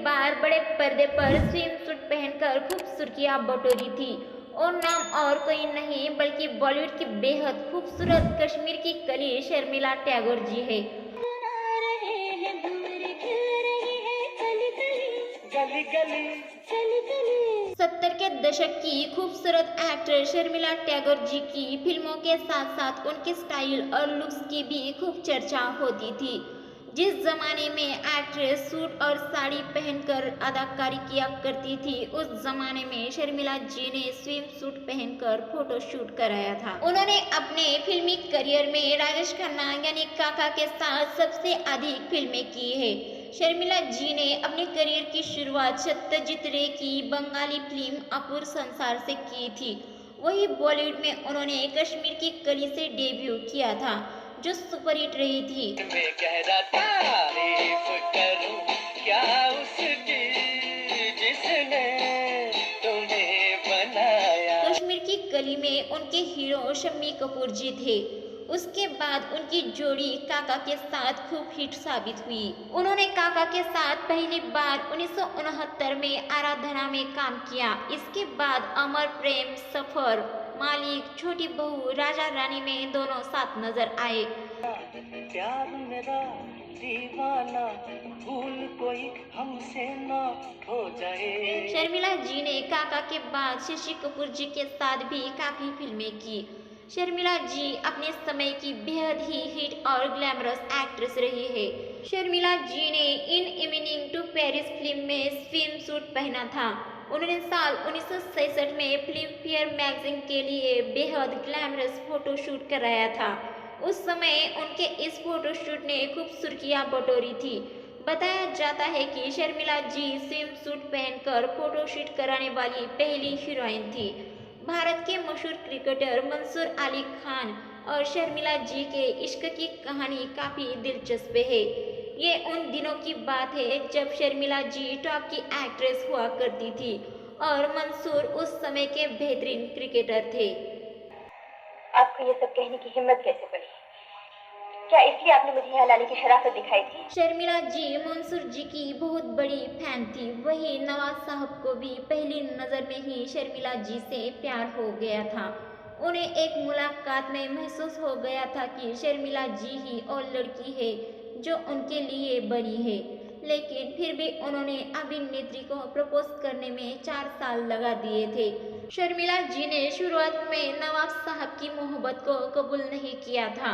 बार बड़े पर्दे पर स्विम सूट पहनकर खूब सुर्खियां बटोरी थी और नाम और कोई नहीं बल्कि बॉलीवुड की बेहद खूबसूरत कश्मीर की कली शर्मिला टैगोर जी है। गली गली चली गली। 70 के दशक की खूबसूरत एक्टर शर्मिला टैगोर जी की फिल्मों के साथ साथ उनके स्टाइल और लुक्स की भी खूब चर्चा होती थी। जिस जमाने में एक्ट्रेस सूट और साड़ी पहनकर अदाकारी किया करती थी, उस जमाने में शर्मिला जी ने स्विम सूट पहनकर फोटो शूट कराया था। उन्होंने अपने फिल्मी करियर में राजेश खन्ना यानी काका के साथ सबसे अधिक फिल्में की है। शर्मिला जी ने अपने करियर की शुरुआत सत्यजीत रे की बंगाली फिल्म अपूर संसार से की थी। वही बॉलीवुड में उन्होंने कश्मीर की कली से डेब्यू किया था, जो सुपरहिट रही थी। मैं गहरा तारीफ करूं क्या उसकी जिसने तुम्हें बनाया। कश्मीर की कली में उनके हीरो शम्मी कपूर जी थे। उसके बाद उनकी जोड़ी काका के साथ खूब हिट साबित हुई। उन्होंने काका के साथ पहली बार 1969 में आराधना में काम किया। इसके बाद अमर प्रेम, सफर, मालिक, छोटी बहू, राजा रानी में दोनों साथ नजर आए। प्यार मेरा दीवाना भूल कोई हमसे ना हो जाए। शर्मिला जी ने काका के बाद शशि कपूर जी के साथ भी काफी फिल्में की। शर्मिला जी अपने समय की बेहद ही हिट और ग्लैमरस एक्ट्रेस रही है। शर्मिला जी ने in evening to Paris film में स्विम सूट पहना था। उन्होंने साल 1966 में फिल्म फेयर मैगजीन के लिए बेहद ग्लैमरस फोटो शूट कराया था। उस समय उनके इस फोटो शूट ने खूब सुर्खियां बटोरी थी। बताया जाता है कि शर्मिला जी स्विम सूट पहनकर फोटो शूट कराने वाली पहली हीरोइन थी। भारत के मशहूर क्रिकेटर मंसूर अली खान और शर्मिला जी के इश्क की कहानी काफी दिलचस्प है। ये उन दिनों की बात है जब शर्मिला जी टॉप की एक्ट्रेस हुआ करती थी और मंसूर उस समय के बेहतरीन क्रिकेटर थे। आपको ये सब कहने की हिम्मत कैसे पड़ी? क्या इसलिए आपने मुझे यहाँ लाने की शराफत दिखाई थी? शर्मिला जी मंसूर जी की बहुत बड़ी फैन थी। वही नवाज साहब को भी पहली नज़र में ही शर्मिला जी से प्यार हो गया था। उन्हें एक मुलाकात में महसूस हो गया था कि शर्मिला जी ही और लड़की है जो उनके लिए बनी है। लेकिन फिर भी उन्होंने अभिनेत्री को प्रपोज करने में 4 साल लगा दिए थे। शर्मिला जी ने शुरुआत में नवाज साहब की मोहब्बत को कबूल नहीं किया था।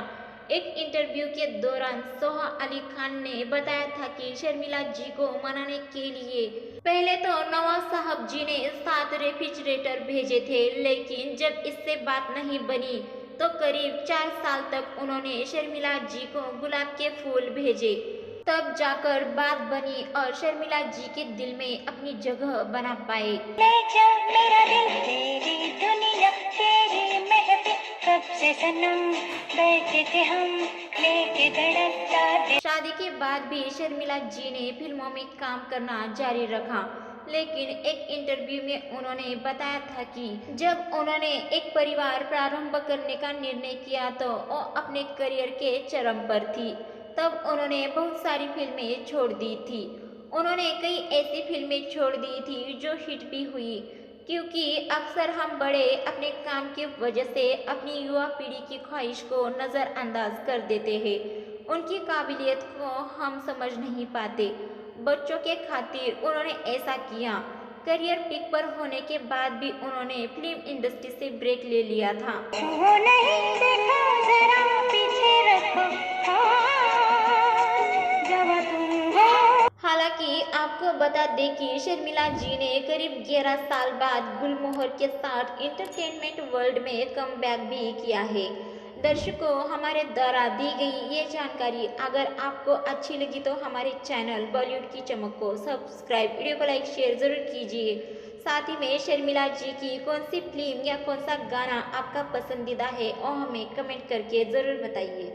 एक इंटरव्यू के दौरान सोहा अली खान ने बताया था कि शर्मिला जी को मनाने के लिए पहले तो नवाज साहब जी ने 7 रेफ्रिजरेटर भेजे थे, लेकिन जब इससे बात नहीं बनी तो करीब 4 साल तक उन्होंने शर्मिला जी को गुलाब के फूल भेजे। तब जाकर बात बनी और शर्मिला जी के दिल में अपनी जगह बना पाए। ले जा मेरा दिल तेरी दुनिया तेरी महफिल कब से सनम बैठे थे हम लेके धड़कता दिल। शादी के बाद भी शर्मिला जी ने फिल्मों में काम करना जारी रखा, लेकिन एक इंटरव्यू में उन्होंने बताया था कि जब उन्होंने एक परिवार प्रारंभ करने का निर्णय किया तो वो अपने करियर के चरम पर थी। तब उन्होंने बहुत सारी फिल्में छोड़ दी थी। उन्होंने कई ऐसी फिल्में छोड़ दी थी जो हिट भी हुई, क्योंकि अक्सर हम बड़े अपने काम की वजह से अपनी युवा पीढ़ी की ख्वाहिश को नज़रअंदाज कर देते हैं। उनकी काबिलियत को हम समझ नहीं पाते। बच्चों के खातिर उन्होंने ऐसा किया। करियर पीक पर होने के बाद भी उन्होंने फिल्म इंडस्ट्री से ब्रेक ले लिया था। वो नहीं देखा जरा पीछे रखो जब तुम हो। हालांकि आपको बता दें कि शर्मिला जी ने करीब 11 साल बाद गुलमोहर के साथ इंटरटेनमेंट वर्ल्ड में कमबैक भी किया है। दर्शकों, हमारे द्वारा दी गई ये जानकारी अगर आपको अच्छी लगी तो हमारे चैनल बॉलीवुड की चमक को सब्सक्राइब, वीडियो को लाइक शेयर ज़रूर कीजिए। साथ ही में शर्मिला जी की कौन सी फिल्म या कौन सा गाना आपका पसंदीदा है और हमें कमेंट करके ज़रूर बताइए।